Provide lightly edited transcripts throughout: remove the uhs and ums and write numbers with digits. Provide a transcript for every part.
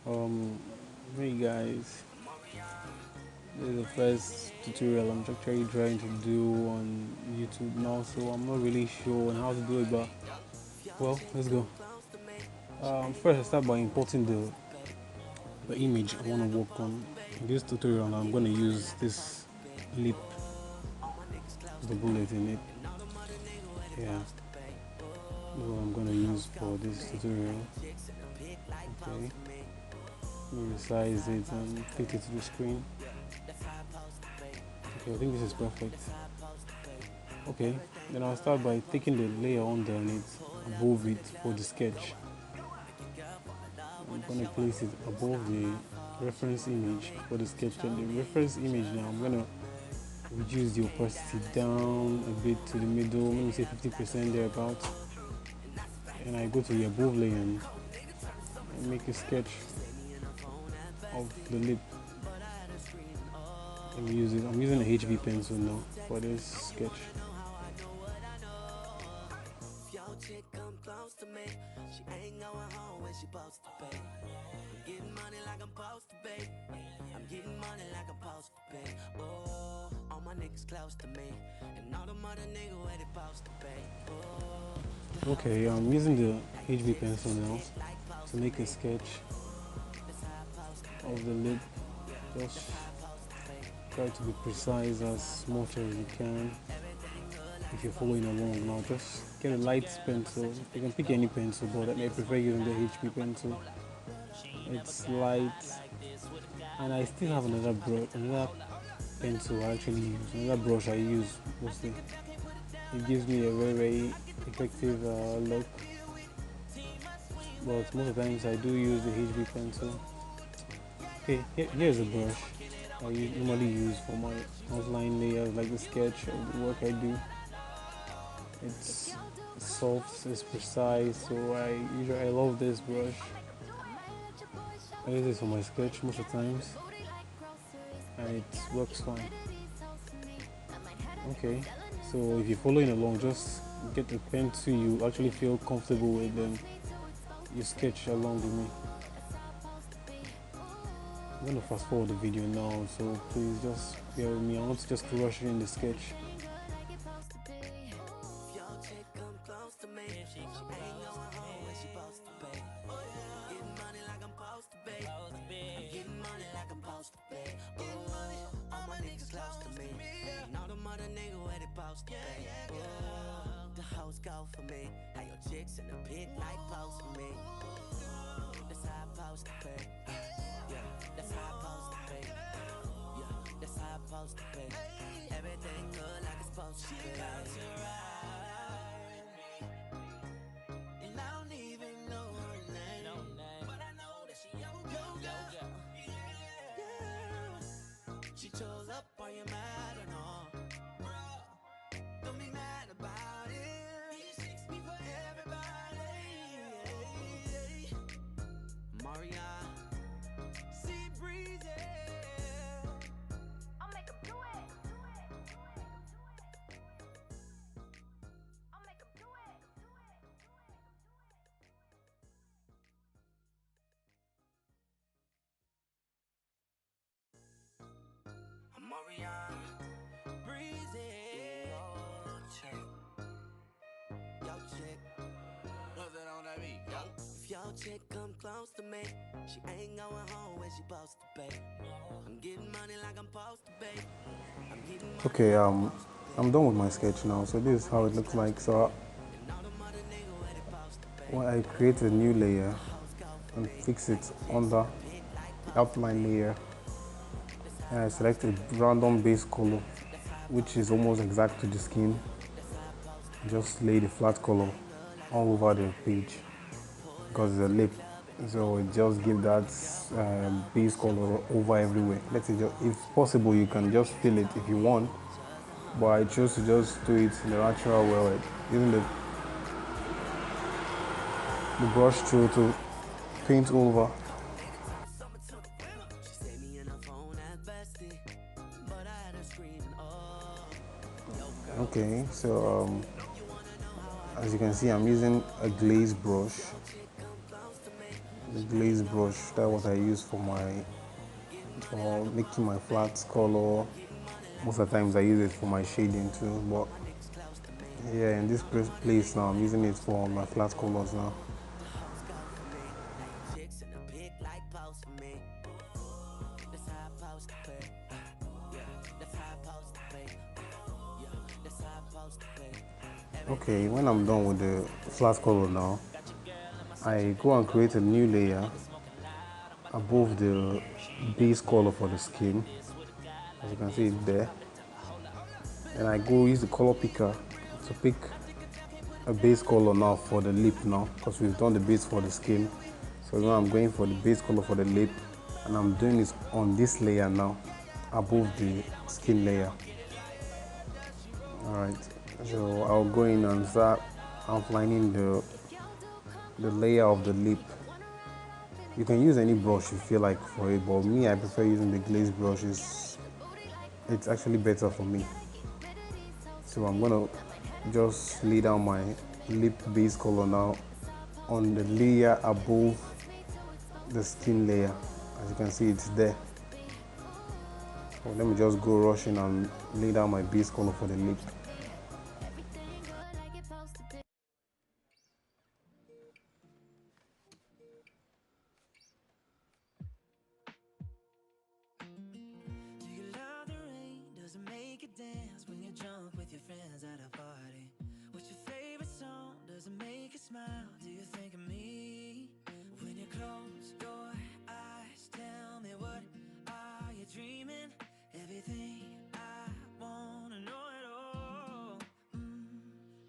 Um, hey guys, this is the first tutorial I'm actually trying to do on YouTube now, so I'm not really sure on how to do it, but well, let's go. First, I start by importing the image I want to work on. In this tutorial, I'm going to use this lip, the bullet in it. Yeah, that's what I'm going to use for this tutorial. Okay, resize it and fit it to the screen. Okay, I think this is perfect. Okay, then I'll start by taking the layer underneath, above it for the sketch. I'm gonna place it above the reference image for the sketch. And the reference image now, I'm gonna reduce the opacity down a bit to the middle, let me say 50% thereabouts. And I go to the above layer and make a sketch of the lip. I'm using a HB pencil now for this sketch. Chick come close to me. She ain't going home when she supposed to pay. I'm getting money like I'm supposed to pay. I'm getting money like I'm supposed to pay. Oh, all my niggas close to me. And all the mother niggas where they supposed to pay. Oh. Okay, I'm using the HB pencil now to make a sketch of the lip. Just try to be precise as much as you can. If you're following along now, just get a light pencil. You can pick any pencil, but I prefer using the HP pencil. It's light, and I still have another pencil I actually use, another brush I use mostly. It gives me a very effective look, but most of the times I do use the HB pencil. Okay, here's a brush I normally use for my outline layers, like the sketch of the work I do. It's soft, it's precise, so I love this brush. I use this for my sketch most of the times, and it works fine. Okay, so if you're following along, just get a pencil you actually feel comfortable with, then you sketch along with me. I'm gonna fast forward the video now, so please just bear with me. I want to just rush in the sketch. The hoes go for me. How your chicks in the pit like post for me. That's how I post to pay. Yeah, that's how I post to pay. Yeah, that's how I post to pay. Everything good like it's supposed to be. And I don't even know her name, but I know that she your girl. Yeah. She chose up, are you mad or no? Don't be mad about it. He seeks me for everybody. Maria, see breezy. I'll make him do it. I'll make him do it. Maria, breezy. Yo, chick. What's that on that beat? Yo. If your chick come close to me, she ain't going home when she supposed to pay. I'm getting money like I'm supposed to pay. Okay, I'm done with my sketch now, so this is how it looks like. So when I create a new layer and fix it under the outline layer, and I select a random base color which is almost exact to the skin, just lay the flat color all over the page because it's a lip, so it just give that base color over everywhere. Let's say, if possible, you can just fill it if you want, but I chose to just do it in the natural way, like using the brush tool to paint over. Okay, so as you can see, I'm using a glazed brush. the glaze brush. That's what I use for making my flats color. Most of the times I use it for my shading too, but yeah, in this place now, I'm using it for my flat colors now. Okay, when I'm done with the flat color now, I go and create a new layer above the base color for the skin. As you can see it there. And I go use the color picker to pick a base color now for the lip now, because we've done the base for the skin. So now I'm going for the base color for the lip, and I'm doing it on this layer now, above the skin layer. Alright, so I'll go in and start outlining the layer of the lip. You can use any brush you feel like for it, but me, I prefer using the glaze brush. It's actually better for me. So I'm gonna just lay down my lip base color now on the layer above the skin layer. As you can see, it's there. So let me just go rushing and lay down my base color for the lip. Dance when you're drunk with your friends at a party. What's your favorite song? Does it make you smile? Do you think of me? When you close your eyes, tell me what are you dreaming? Everything I wanna know it all.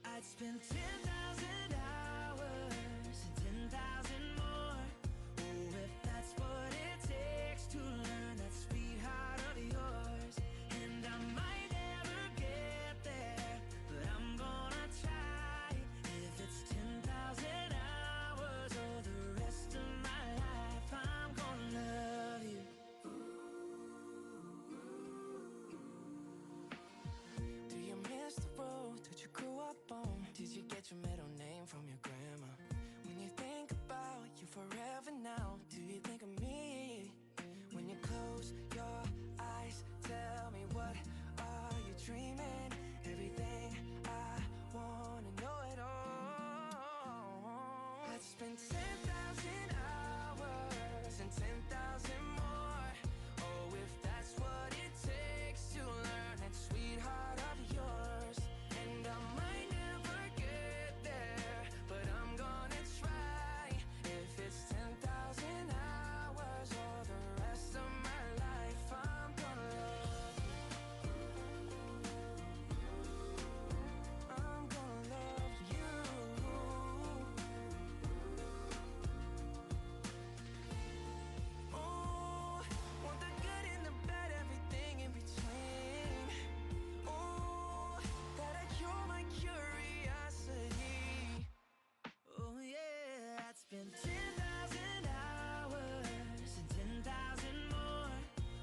I'd spend 10,000 hours and 10,000 more. Oh, if that's what it takes to learn that sweetheart of yours. And I might never get there, but I'm gonna try. If it's 10,000 hours or the rest of my life, I'm gonna love you. Do you miss the road that you grew up on? Did you get your middle name from your grandma? When you think about you forever now, do you think of me? When you close your eyes, tell me what are you dreaming? Everything I wanna know it all. I'd spend 10,000 hours and 10,000 more. Oh, if that's what it takes to learn that sweetheart of yours. And I might never get there, but I'm gonna try. If it's 10,000 hours or the rest of my life, I'm gonna love you. I'm gonna love you. Oh, want the good and the bad, everything in between. Oh, gotta cure my curiosity. Oh yeah, I'd spend 10,000 hours and 10,000 more.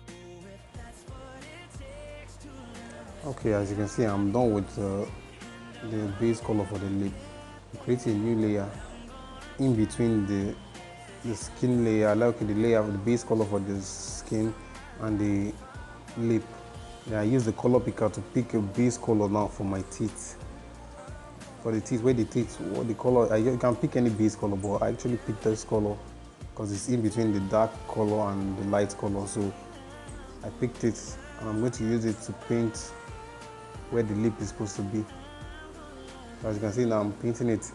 Oh, if that's what it takes to learn. Okay, as you can see, I'm done with the base color for the lip. I'm creating a new layer in between the skin layer, like the layer of the base color for the skin and the lip. Then I use the color picker to pick a base color now for my teeth. For the teeth, where the teeth, what the color, you can pick any base color, but I actually picked this color because it's in between the dark color and the light color. So I picked it and I'm going to use it to paint where the lip is supposed to be. As you can see now, I'm painting it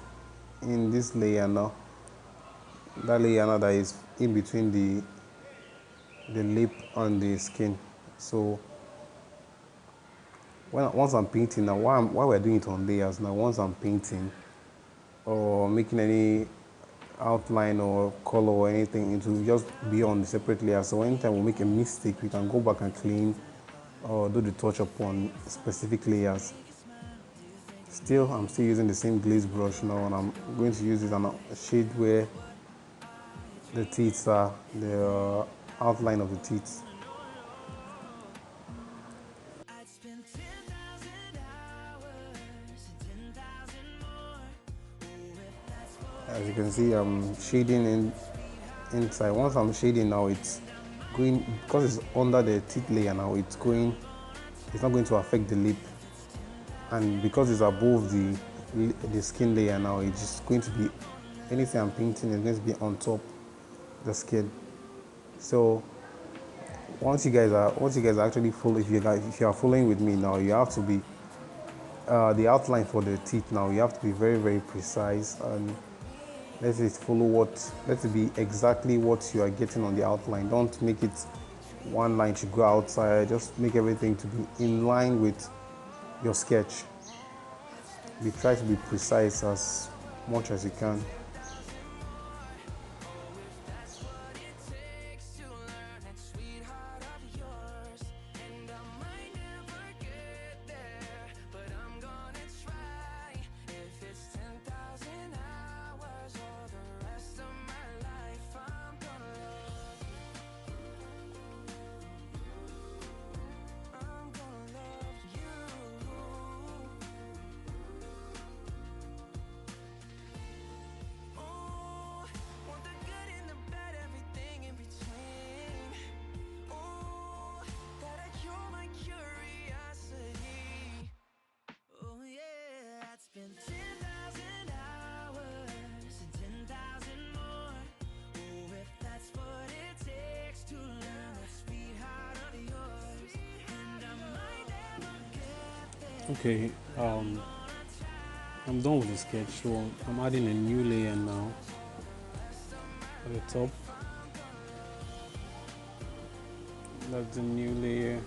in this layer now. That layer now that is in between the lip and the skin. So once I'm painting now, why we're doing it on layers now, once I'm painting or making any outline or color or anything, it will just be on the separate layer. So anytime we make a mistake, we can go back and clean or do the touch up on specific layers. Still, I'm still using the same glaze brush now, and I'm going to use it on a shade where the teeth are, the outline of the teeth. As you can see, I'm shading in inside. Once I'm shading now, it's going, because it's under the teeth layer now, it's not going to affect the lip, and because it's above the skin layer now, it's just going to be, anything I'm painting is going to be on top the skin. So once you guys are actually full, if you are following with me now, you have to be the outline for the teeth now, you have to be very, very precise, and let it be exactly what you are getting on the outline. Don't make it one line to go outside. Just make everything to be in line with your sketch. Try to be precise as much as you can. Okay, I'm done with the sketch, so I'm adding a new layer now at the top. That's the new layer.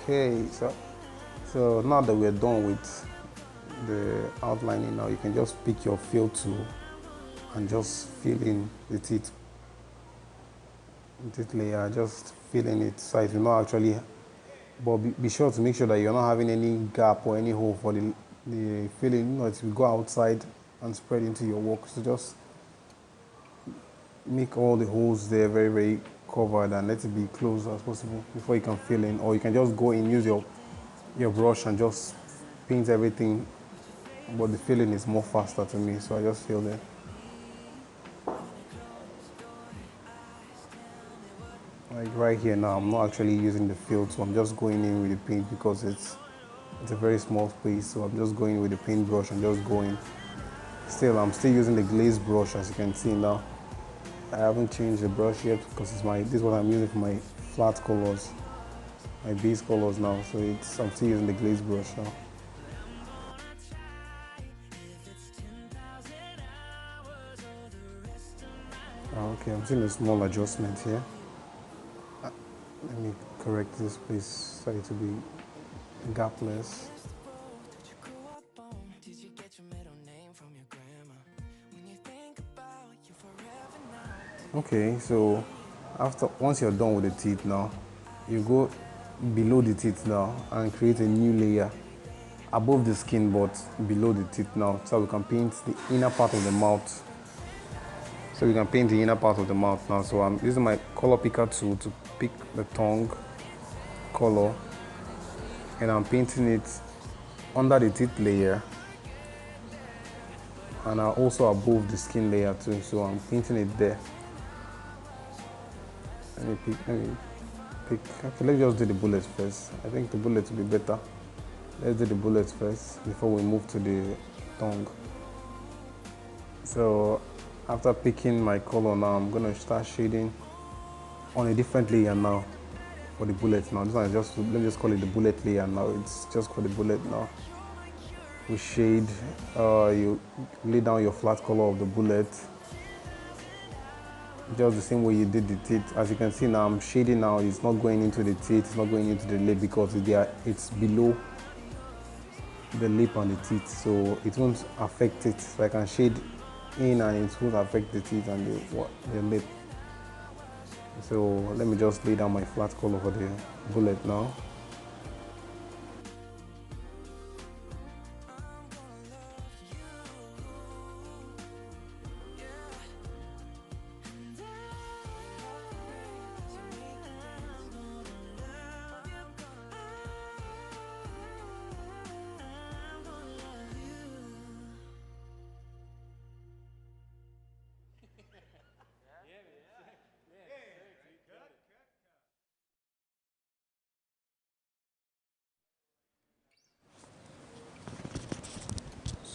Okay, so now that we're done with the outlining now, you can just pick your fill tool and just fill in the teeth layer, just fill in it so it will not actually, but be sure to make sure that you're not having any gap or any hole for the filling. It will go outside and spread into your work. So just make all the holes there very, very covered and let it be close as possible before you can fill in. Or you can just go in, use your brush and just paint everything, but the filling is more faster to me, so I just fill it. Like right here now, I'm not actually using the fill, so I'm just going in with the paint because it's a very small space, so I'm just going with the paintbrush and just going. Still, I'm still using the glazed brush, as you can see now. I haven't changed the brush yet because this is what I'm using for my flat colors, my base colors now. So I'm still using the glazed brush now. Okay, I'm seeing a small adjustment here. Let me correct this place so it to be gapless. Okay, so once you're done with the teeth now, you go below the teeth now and create a new layer above the skin but below the teeth now, so we can paint the inner part of the mouth. So we can paint the inner part of the mouth now. So I'm using my color picker tool to pick the tongue color, and I'm painting it under the teeth layer and also above the skin layer too. So I'm painting it there. Let me pick. Okay, let's just do the bullets first. I think the bullets will be better. Let's do the bullets first before we move to the tongue. So after picking my color now, I'm gonna start shading on a different layer now for the bullet now. This one is let me just call it the bullet layer now. It's just for the bullet now. We shade, you lay down your flat color of the bullet, just the same way you did the teeth. As you can see now, I'm shading now. It's not going into the teeth, it's not going into the lip because it's below the lip and the teeth, so it won't affect it. So I can shade in and it won't affect the teeth and the lip. So let me just lay down my flat color for the bullet now.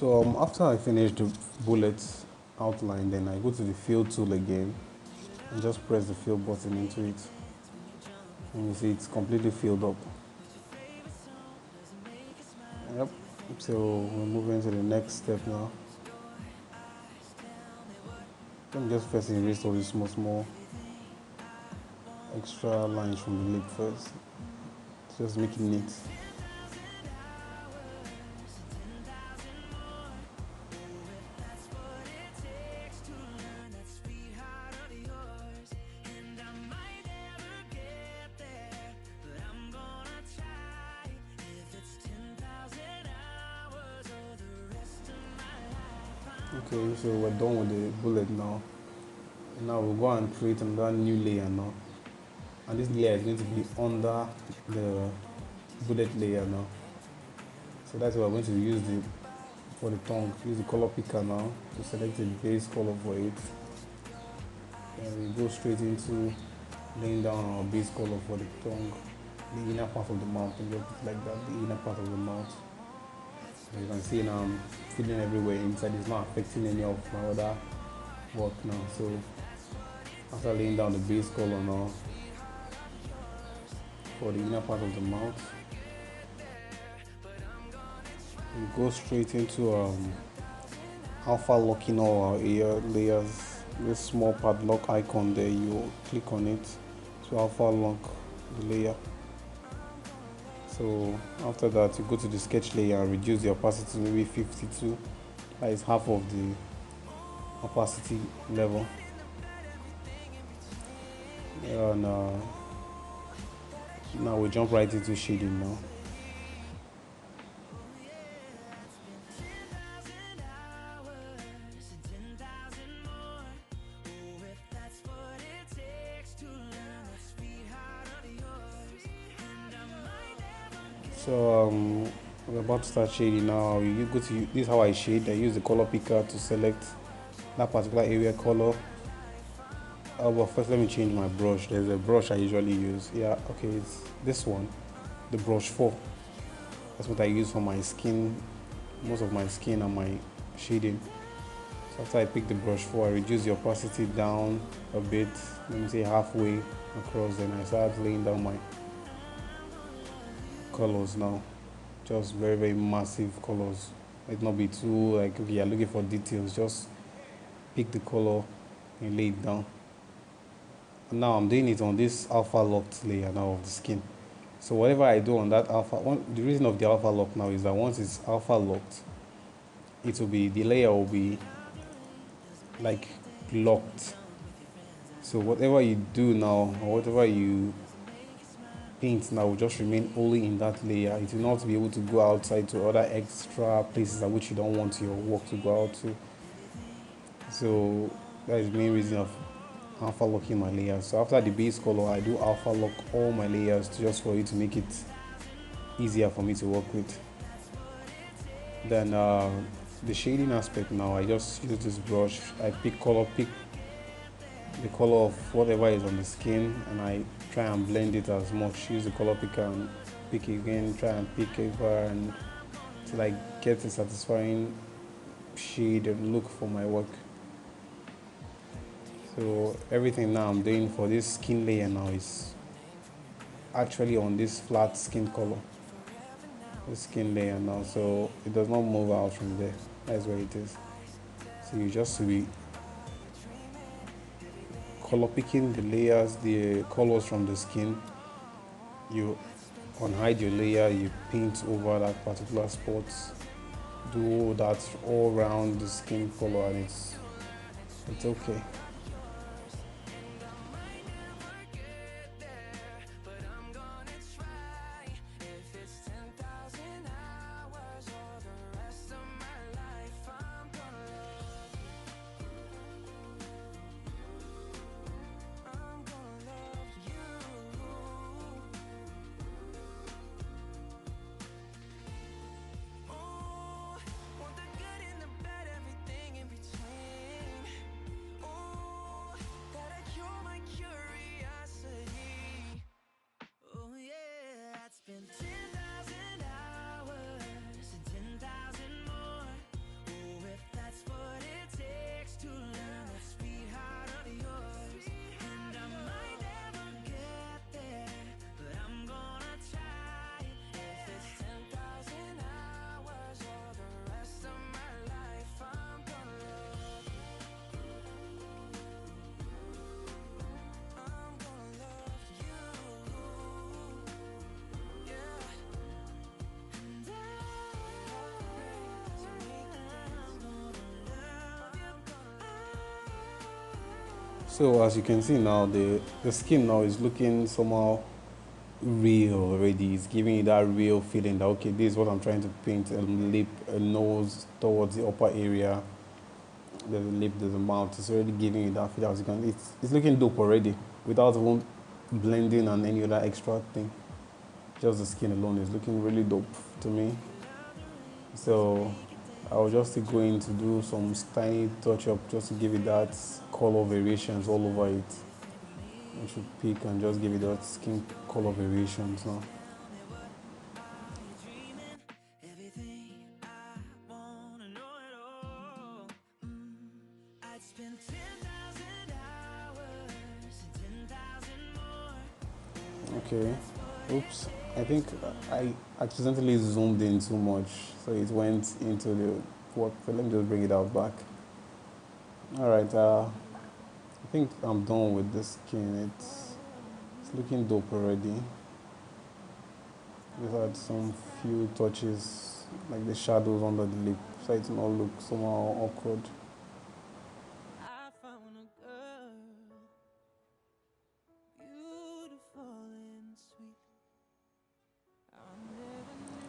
So after I finish the bullet outline, then I go to the fill tool again and just press the fill button into it. And you see it's completely filled up. Yep. So we're moving to the next step now. Let me just first erase all these small extra lines from the lip first. Just make it neat. Okay, so we're done with the bullet now. And now we'll go and create another new layer now. And this layer is going to be under the bullet layer now. So that's why we're going to use for the tongue, use the color picker now to select a base color for it. And we go straight into laying down our base color for the tongue, the inner part of the mouth, and just like that, the inner part of the mouth. As you can see now, I'm filling everywhere inside. It's not affecting any of my other work now. So after laying down the base color now for the inner part of the mouth, we go straight into alpha locking all our ear layers. This small padlock icon there, you click on it to alpha lock the layer. So after that, you go to the sketch layer and reduce the opacity to maybe 52. That is half of the opacity level. And now we jump right into shading now. So we're about to start shading now. You go to this is how I shade. I use the color picker to select that particular area color. But first let me change my brush. There's a brush I usually use. Yeah, okay, it's this one, the brush 4. That's what I use for my skin, most of my skin and my shading. So after I pick the brush 4, I reduce the opacity down a bit, let me say halfway across, then I start laying down my colors now. Just very massive colors. It not be too like, okay, you're looking for details, just pick the color and lay it down. And now I'm doing it on this alpha locked layer now of the skin. So whatever I do on that the reason of the alpha lock now is that once it's alpha locked, the layer will be like locked. So whatever you do now, or whatever you paint now will just remain only in that layer. It will not be able to go outside to other extra places at which you don't want your work to go out to. So that is the main reason of alpha locking my layers. So after the base color, I do alpha lock all my layers just for it to make it easier for me to work with. Then the shading aspect now, I just use this brush. I pick the color of whatever is on the skin, and I try and blend it as much. Use the color picker and pick again, try and pick over and till I get a satisfying shade and look for my work. So everything now I'm doing for this skin layer now is actually on this flat skin color, the skin layer now, so it does not move out from there. That's where it is. So you just be color picking the layers, the colors from the skin. You unhide your layer, you paint over that particular spot, do that all around the skin color, and it's okay. So as you can see now, the skin now is looking somehow real already. It's giving you that real feeling that okay, this is what I'm trying to paint: a lip, a nose towards the upper area. There's a lip, there's a mouth. It's already giving you that feel. As you can, it's looking dope already without even blending and any other extra thing. Just the skin alone is looking really dope to me. So I was just going to do some tiny touch up just to give it that color variations all over it. I should pick and just give it that skin color variations now. Okay. Oops. I think I accidentally zoomed in too much, so it went into the what? So let me just bring it out back. All right. I think I'm done with the skin. It's looking dope already. Just had some few touches, like the shadows under the lip, so it not look somehow awkward.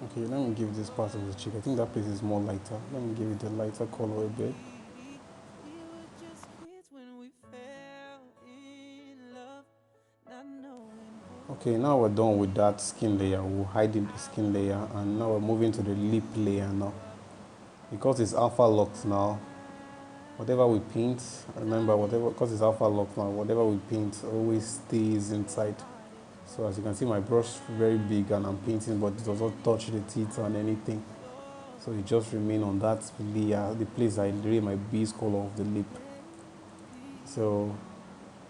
Okay, let me give this part of the cheek. I think that place is more lighter. Let me give it a lighter color a bit. Okay, now we're done with that skin layer. We'll hide the skin layer, and now we're moving to the lip layer now. Because it's alpha locked now, whatever we paint, remember, whatever, because it's alpha locked now, whatever we paint always stays inside. So as you can see, my brush is very big and I'm painting, but it does not touch the teeth or anything. So it just remains on that layer, the place I lay my base color of the lip. So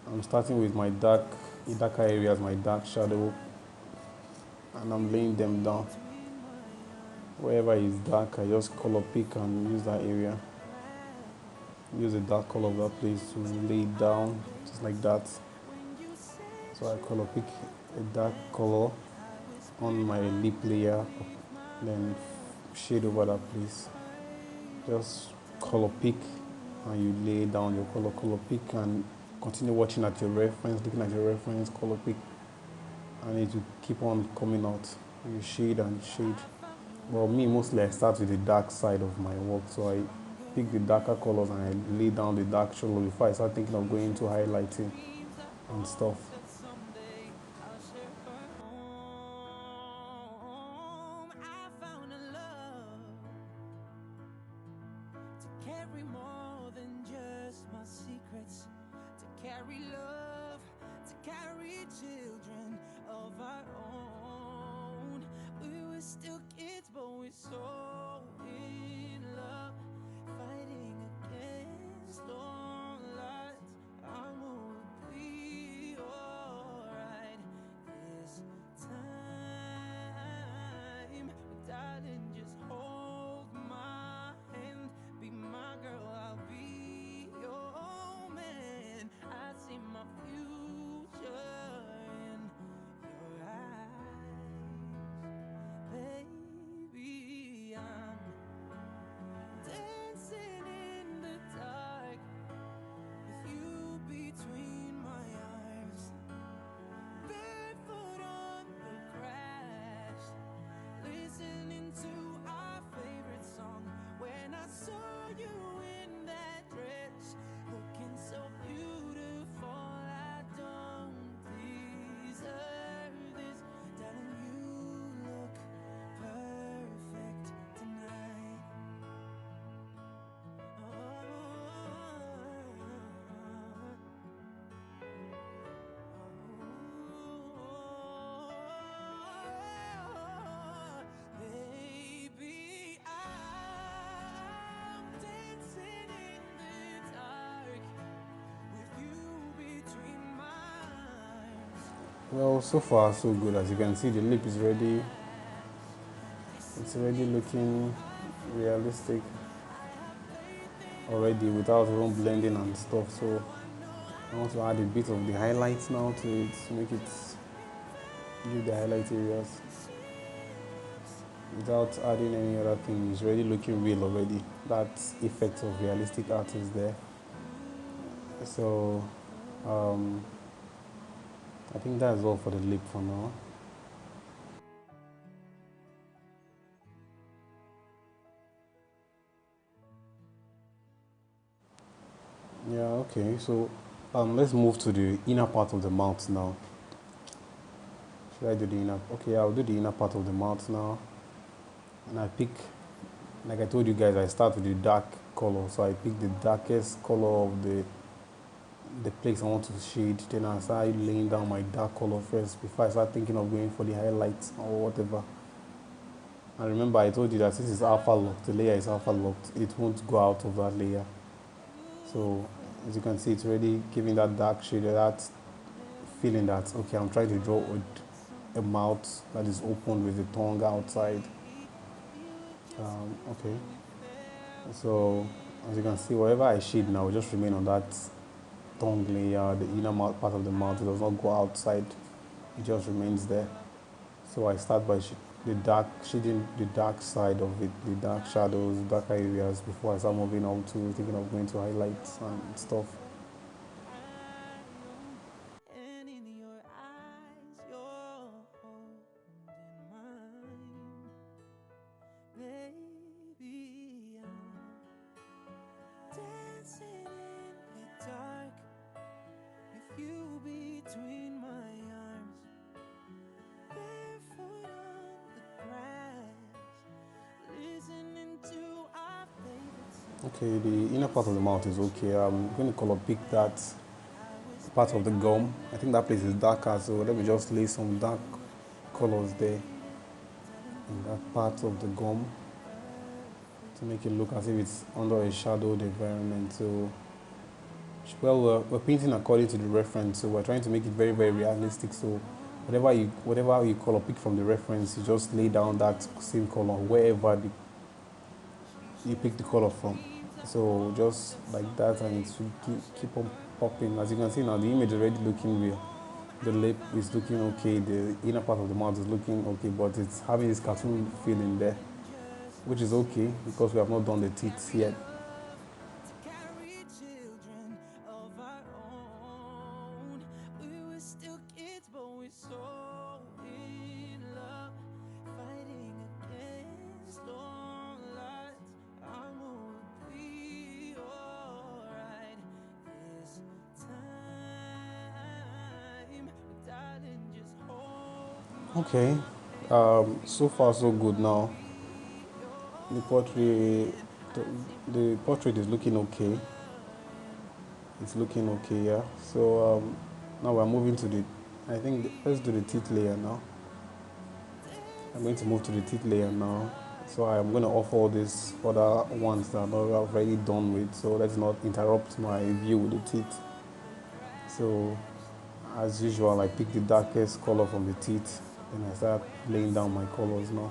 I'm starting with my darker areas, my dark shadow, and I'm laying them down. Wherever is dark, I just color pick and use that area. Use the dark color of that place to lay it down, just like that. So I color pick a dark color on my lip layer, then shade over that place. Just color pick and you lay down your color pick and continue watching at your reference, looking at your reference, color pick, and it will keep on coming out. You shade and shade. Well, me mostly I start with the dark side of my work, so I pick the darker colors and I lay down the dark shadow before I start thinking of going into highlighting and stuff. Well, so far so good. As you can see, the lip is ready. It's already looking realistic already without even blending and stuff. So I want to add a bit of the highlights now to it to make it give the highlight areas without adding any other thing. It's already looking real already. That effect of realistic art is there. So Um, I think that's all for the lip for now. Yeah, okay. So let's move to the inner part of the mouth now. Should I do the inner? Okay, I'll do the inner part of the mouth now. And I pick, like I told you guys, I start with the dark color. So I pick the darkest color of the place I want to shade. Then I start laying down my dark color first before I start thinking of going for the highlights or whatever. And remember, I told you that since it's alpha locked, the layer is alpha locked, it won't go out of that layer. So as you can see, it's already giving that dark shade, that feeling that, okay, I'm trying to draw a mouth that is open with the tongue outside. Okay, so as you can see, whatever I shade now will just remain on that tongue layer, the inner mouth part of the mouth. It does not go outside, it just remains there. So I start by the dark, shading the dark side of it, the dark shadows, darker areas before I start moving on to thinking of going to highlights and stuff. Okay, the inner part of the mouth is okay. I'm going to color pick that part of the gum. I think that place is darker, so let me just lay some dark colors there in that part of the gum to make it look as if it's under a shadowed environment. So, well, we're painting according to the reference, so we're trying to make it very, very realistic. So, whatever you color pick from the reference, you just lay down that same color wherever you pick the color from. So just like that, and it should keep on popping. As you can see now, the image is already looking real. The lip is looking okay, the inner part of the mouth is looking okay, but it's having this cartoon feeling there, which is okay because we have not done the teeth yet. Okay, so far so good now. The portrait, the portrait is looking okay. It's looking okay, yeah. So now we're moving to the, I think let's do the teeth layer now. I'm going to move to the teeth layer now. So I'm going to off all these other ones that I'm already done with. So let's not interrupt my view with the teeth. So as usual, I pick the darkest color from the teeth and I start laying down my colors now.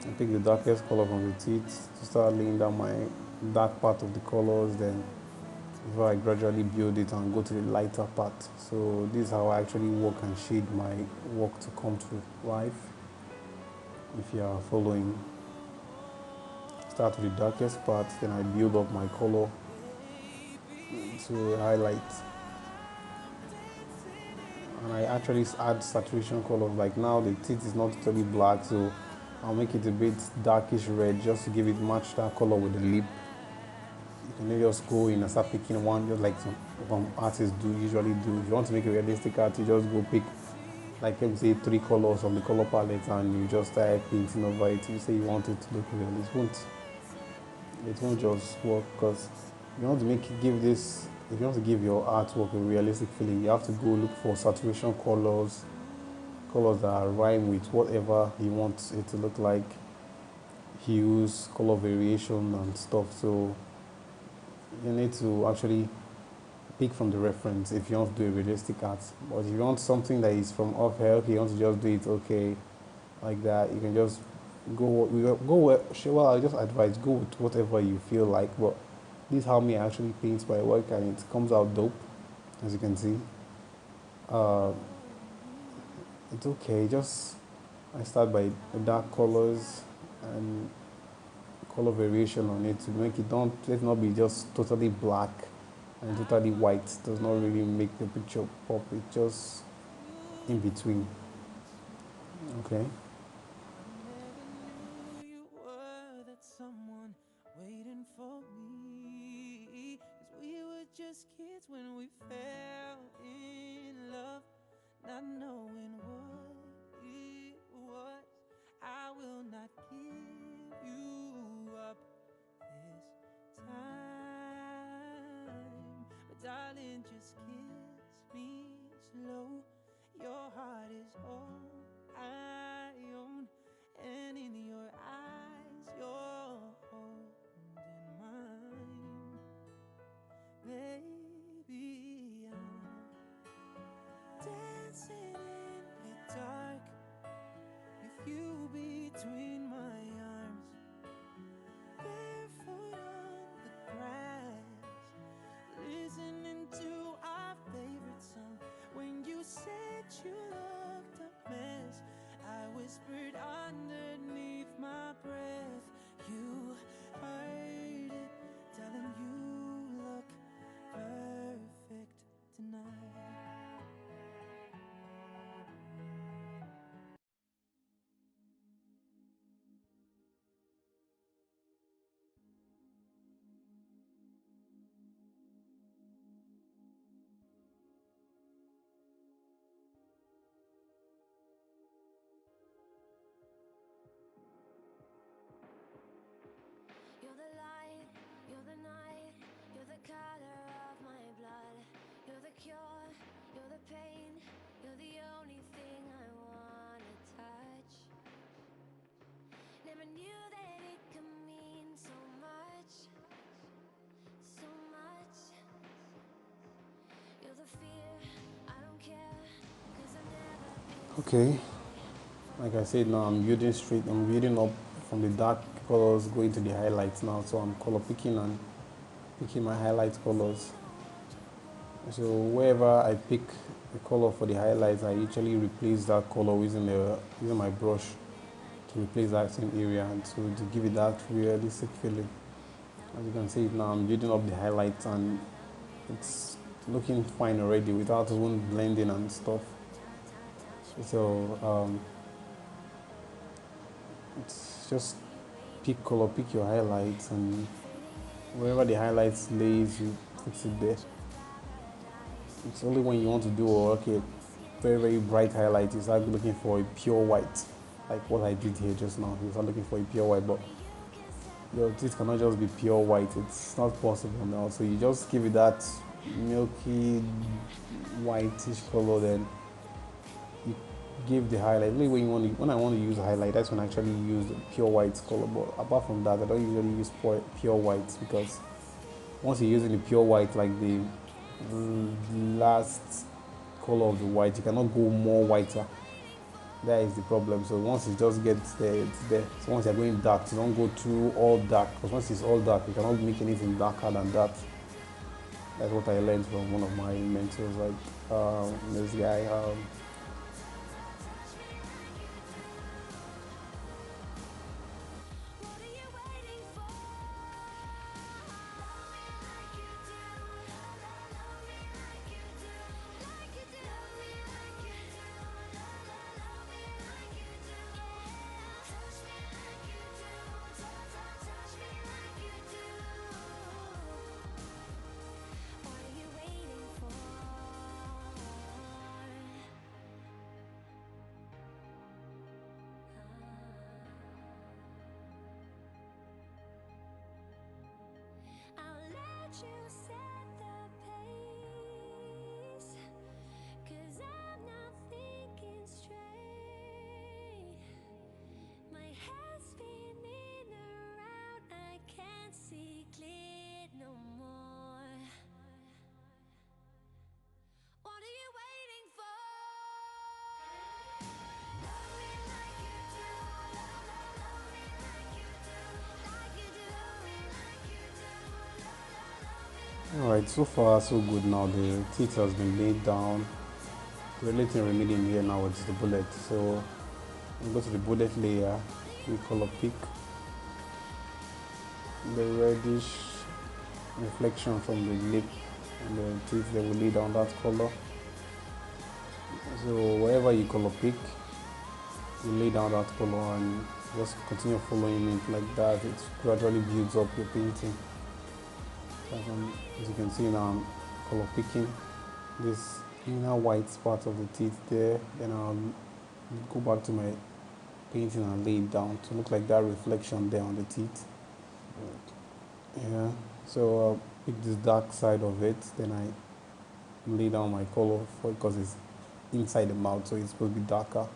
I pick the darkest color from the teeth to start laying down my dark part of the colors, then before I gradually build it and go to the lighter part. So this is how I actually work and shade my work to come to life. If you are following, start with the darkest part, then I build up my color to highlight. And I actually add saturation color. Like now the teeth is not totally black, so I'll make it a bit darkish red just to give it match that color with the lip. You can just go in and start picking one, just like some artists do usually do. If you want to make a realistic art, you just go pick, like let me say, 3 colors from the color palette, and you just start painting over it. You say you want it to look real, it won't just work because you want to make it give this. If you want to give your artwork a realistic feeling, you have to go look for saturation colors, colors that rhyme with whatever you want it to look like, hues, color variation, and stuff. So you need to actually pick from the reference if you want to do a realistic art. But if you want something that is from off here, okay, you want to just do it okay, like that, you can just well, I just advise go with whatever you feel like. But this is how me actually paint my work, and it comes out dope, as you can see. Uh, it's okay. Just I start by dark colors and color variation on it to make it don't let it not be just totally black and totally white. It does not really make the picture pop. It's just in between. Okay. Never knew you were that someone waiting for me. 'Cause we were just kids when we fell in love, not knowing what it was. I will not give you up this time. But darling, just kiss me slow. Your heart is all I own, and in your eyes you're holding mine. Baby, I'm dancing in the dark with you between my arms, barefoot on the grass, listening to our favorite song. When you said you looked a mess, I whispered underneath my breath. You heard it, telling you look perfect tonight. You're the light, you're the night, you're the color of my blood. You're the cure, you're the pain, you're the only thing I wanna touch. Never knew that it could mean so much, so much. You're the fear, I don't care, 'cause I've never been. Okay. Like I said, now I'm building up from the dark colors going to the highlights now. So I'm color picking and picking my highlight colors. So wherever I pick the color for the highlights, I usually replace that color using my brush to replace that same area and so to give it that realistic feeling. As you can see it now, I'm building up the highlights and it's looking fine already without even blending and stuff. So it's just pick your highlights, and wherever the highlights lays, you fix it there. It's only when you want to do very very bright highlight, you start looking for a pure white, like what I did here just now. You start looking for a pure white, but your teeth cannot just be pure white. It's not possible now. So you just give it that milky whitish color, then you give the highlight. Only when I want to use a highlight, that's when I actually use the pure white color. But apart from that, I don't usually use pure white, because once you're using the pure white, like the last color of the white, you cannot go more whiter. That is the problem. So once it just gets there, it's there. So once you're going dark, you don't go through all dark, because once it's all dark, you cannot make anything darker than that. That's what I learned from one of my mentors, like this guy. What are you waiting for? Love me like you do. Love me like you do. Like you do. Love me like you do. Love me like you do. Touch me like you do. Touch me like you do. What are you waiting for? I'll let you set the pace, 'cause I'm not thinking straight. My head's spinning around, I can't see clear no more. What are you waiting for? Love me like you do. Love me like you do. Like you do. Like you do. Love me. Alright, so far so good. Now the teeth has been laid down. The only thing remaining here now is the bullet. So we go to the bullet layer, we color pick, the reddish reflection from the lip and the teeth, they will lay down that color. So wherever you color pick, you lay down that color and just continue following it like that. It gradually builds up your painting. As you can see now, I'm color picking this inner white part of the teeth there. Then I'll go back to my painting and lay it down to look like that reflection there on the teeth. Yeah. So I'll pick this dark side of it. Then I lay down my color for it because it's inside the mouth, so it's supposed to be darker.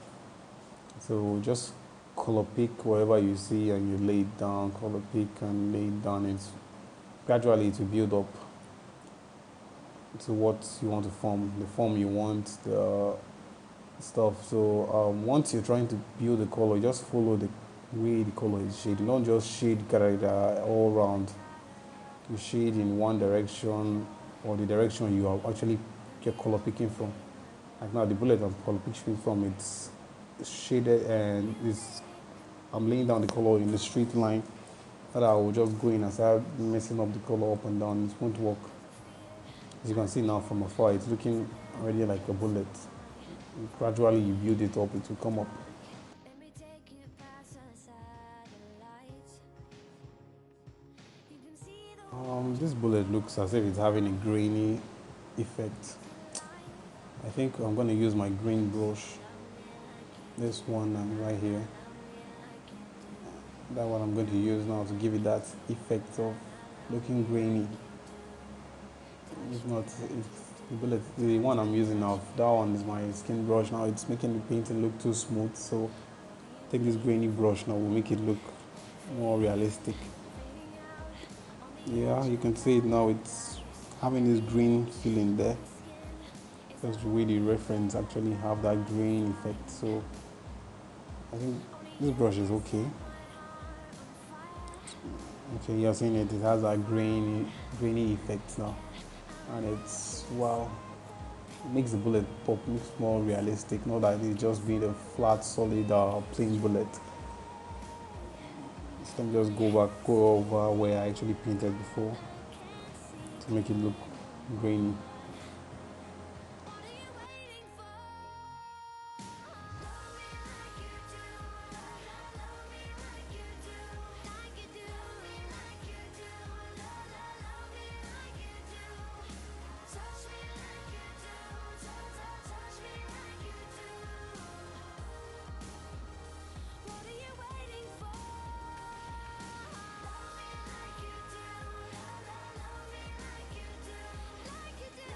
So just color pick wherever you see and you lay it down, color pick and lay it down. It's gradually to build up to what you want to form, the form you want, the stuff. So once you're trying to build the color, just follow the way the color is shaded. Don't just shade character all around. You shade in one direction or the direction you are actually get color picking from. Like now the bullet I'm color picking from, it's shaded and I'm laying down the color in the straight line. That I will just go in and start messing up the color up and down. It won't work. As you can see now from afar, it's looking already like a bullet. Gradually you build it up, it will come up. Let me take you past the satellites. You can see the This bullet looks as if it's having a grainy effect. I think I'm going to use my green brush. This one right here. That one I'm going to use now to give it that effect of looking grainy. It's not, it's the bullet, the one I'm using now, that one is my skin brush now. It's making the painting look too smooth. So take this grainy brush now, will make it look more realistic. Yeah, you can see it now, it's having this green feeling there. That's the way the reference actually have that green effect. So I think this brush is okay. Okay, you're seeing it, it has that grainy effect now. And it's, wow, it makes the bullet pop, looks more realistic, not that it just be a flat, solid, plain bullet. So let me just go over where I actually painted before to make it look grainy. what are you waiting for? Love me like you do. Love me like you do. Like you do. Like you do. Love me like you do. Touch me like you do. Touch me like you do. What are you waiting for? Love me like you do. Love me like you do. Like you do.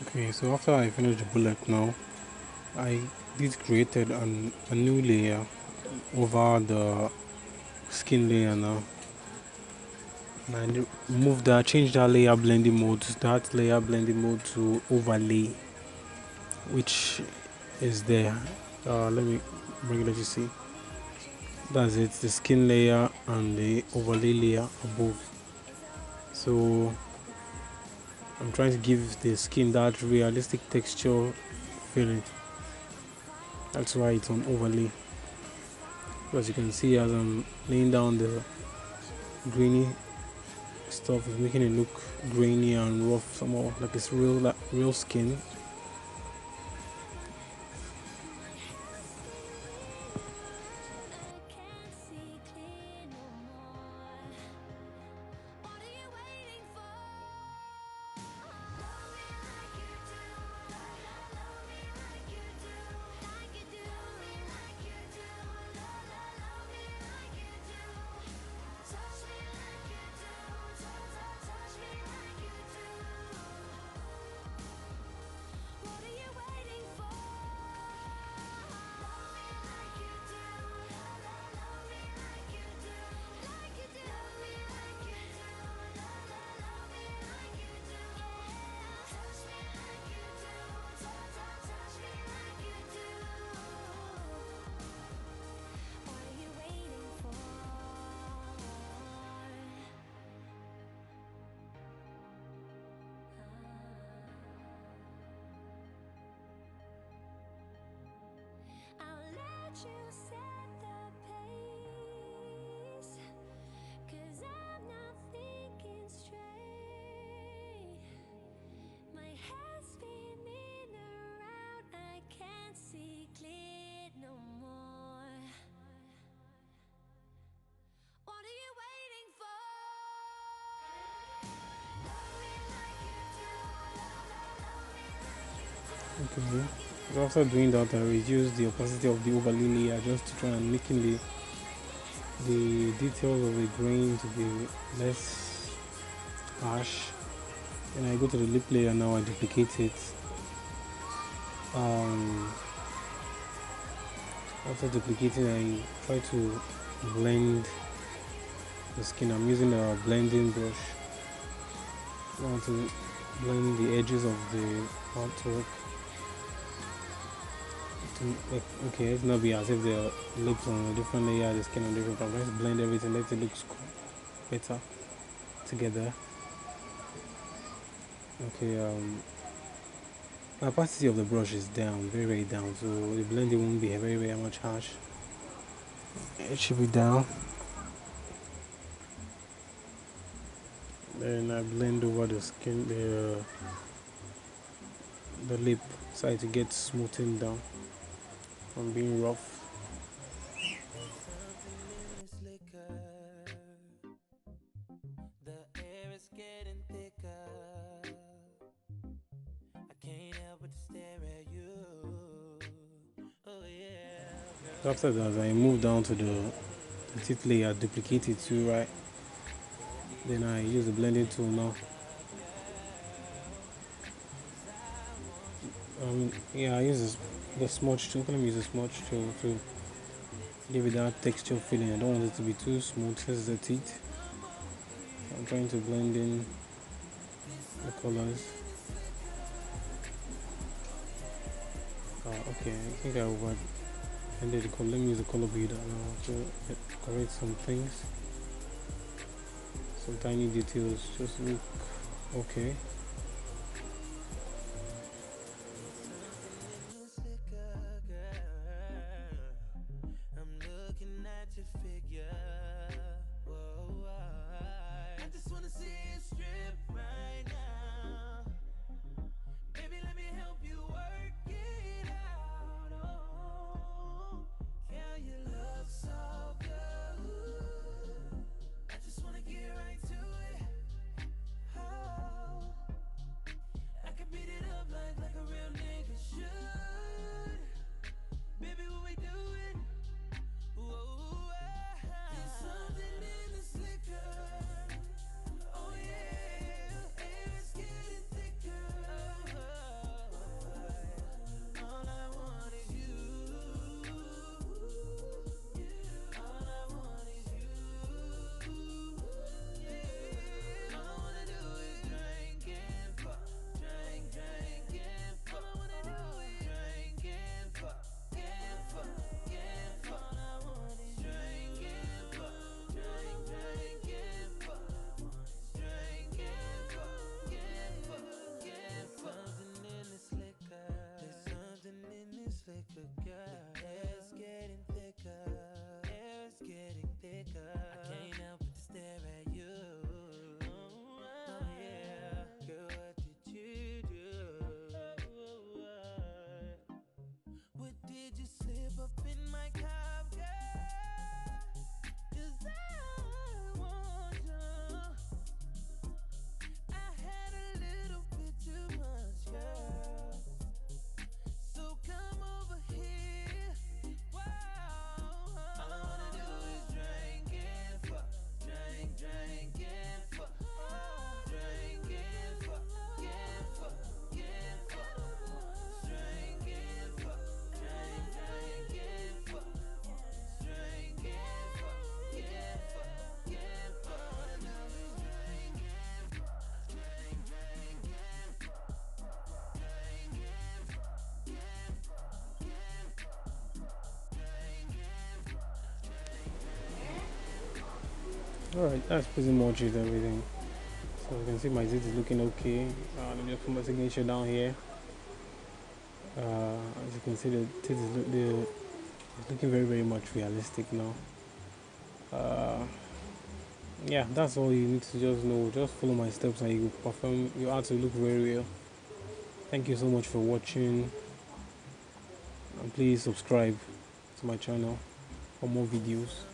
Okay, so after I finished the bullet now, I did created a new layer over the skin layer now. And I moved that, changed that layer blending mode, to overlay, which is there. Let me bring it, let you see. That's it, the skin layer and the overlay layer above. So I'm trying to give the skin that realistic texture feeling. That's why it's on overlay. As you can see, as I'm laying down the grainy stuff, is making it look grainy and rough somehow, like it's real, like real skin. I can't see clear no more. What are you waiting for? Love me like you do. Love me like you do. Like you do. Like you do. Love me like you do. Touch me like you do. Touch me like you do. What are you waiting for? Love me like you do. Love me like you do. Like you do. Love me like you do. Love me like you do. Touch me like you do. Touch me like you do. What are you waiting for? I'll let you set the pace, 'cause I'm not thinking straight. My head's spinning around, I can't see clear no more. What are you waiting for? Love me like you do. Love me like you do. Okay. So after doing that, I reduced the opacity of the overlay layer just to try and making the details of the grain to be less harsh. And I go to the lip layer now. I duplicate it. Um, After duplicating, I try to blend the skin. I'm using a blending brush. I want to blend the edges of the artwork to like, okay, it's not be as if the lips on a different layer, the skin on different. I'm trying to blend everything, let it look better together. Okay, the opacity of the brush is down, very very down, so the blending won't be very very much harsh. It should be down. Then I blend over the skin, the lip side to get smoothened down from being rough. Something in this liquor. The air is getting thicker. I can't help but to stare at you. Oh yeah, So girl, after that, I move down to the teeth layer, duplicate it too, right? Then I use the blending tool now. Yeah, I use the smudge tool. Let me use the smudge tool to give it that texture feeling. I don't want it to be too smooth. This is the teeth. I'm trying to blend in the colors. Okay, I think I over blended the color. Let me use the color builder now to correct some things, some tiny details. Just look okay. something in this liquor, girl. I'm looking at your figure. Whoa, I just wanna see you strip right now. Baby, let me help you work it out. Oh, girl, you look so good. I just wanna get right to it. Oh, girl. It's getting thicker. It's getting thicker. I can't help but to stare at you. Oh yeah, girl, what did you do? What did you slip up in my cup, girl? 'Cause I want you. I had a little bit too much, girl. So come over here. Wow. All I wanna do is drink and fuck. Drink and fuck. Drink and fuck. And fuck. And fuck. Drink and fuck. Drink and fuck. Drink and fuck. And fuck. And fuck. All I wanna do is drink and fuck. Drink and fuck. Drink and fuck. Alright, that's pretty much it, everything. So you can see my zit is looking okay. Let me just put my signature down here. As you can see, the teeth is it's looking very, very much realistic now. Uh, yeah, that's all you need to just know. Just follow my steps and you perform your art will look very real. Thank you so much for watching, and please subscribe to my channel for more videos.